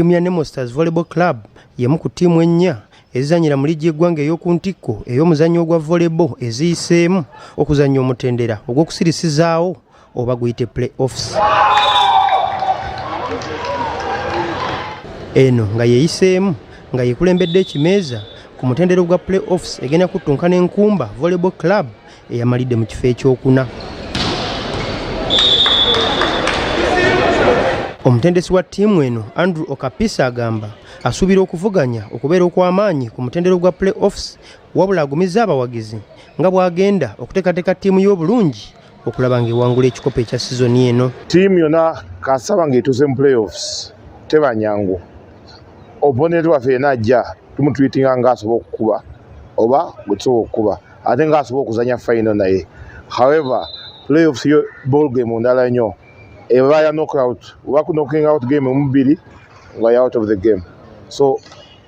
Timu ya Nemo Stars Volleyball Club yemu ku timu ennya ezizanyira mu ligi y'eggwanga ey'oku ntikko ey'omuzannyo gwa volleyball eziyiseemu okuzannya omutendera ogw'okusirisizaawo oba guyite play-offs. Eno nga yeeyiseemu nga yeekulembedde ekimeeza ku mutendero gwa play-offs egenda kuttunkana Enkumba Volleyball Club eyamalidde mu kifo ekyokuna. Omutendesi wa ttiimu eno Andrew Okapisa agamba asuubira okuvuganya okubeera okw'amaanyi ku mutendero gwa play-offs wabula agumizza abawagizi nga bw'agenda okuteekateeka ttiimu y'obulungi okulaba ng'ewangula ekikopo ekya sizoni eno. Ttiimu yonna kasaba ng'etuuse mu play-offs teba nyangu. Opponent waffe yenna ajja tumutwitinga ng'asobola okukuba oba gwe tusobola okukuba ate ng'asobola okuzanya final naye. However, play-offs yo ball game ndala nnyo. Eba ya knockout, oba ku knocking out game omubiri nga ya out of the game. So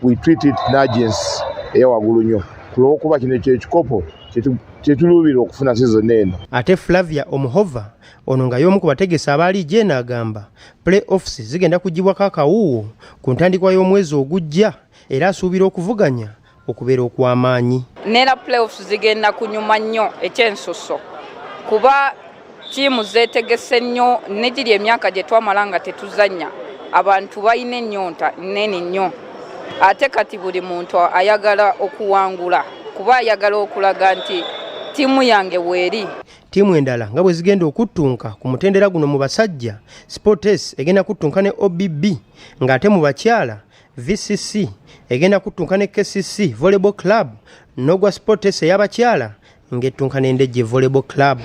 we treat it urgency eya wagulu nnyo. Kulwokuba kino ekikopo kyetuluubira okufuna season eno. Ate Flavia Omuhova ono nga y'omu ku bategesi abaali Jena agamba play-offs zigenda kugibwako akawuuwo ku ntandikwa y'omwezi ogujja era asuubira okuvuganya okubeera okw'amaanyi. Neera play-offs zigenda kunyuma nnyo ekyensusso kuba tiimu zeetegese nnyo negiri emyaka gye twamala nga tetuzannya abantu balina ennyonta nnene nnyo ate kati buli muntu ayagala okuwangula kuba ayagala okulaga nti tiimu yange weeri. Tiimu endala nga bwe zigenda okuttunka ku mutendera guno mu basajja Sports egenda kuttunka ne OBB ng'ate mu bakyala VCC egenda kuttunka ne KCC Volleyball Club n'ogwa Sports ey'abakyala ng'ettunka n'Endejje Volleyball Club.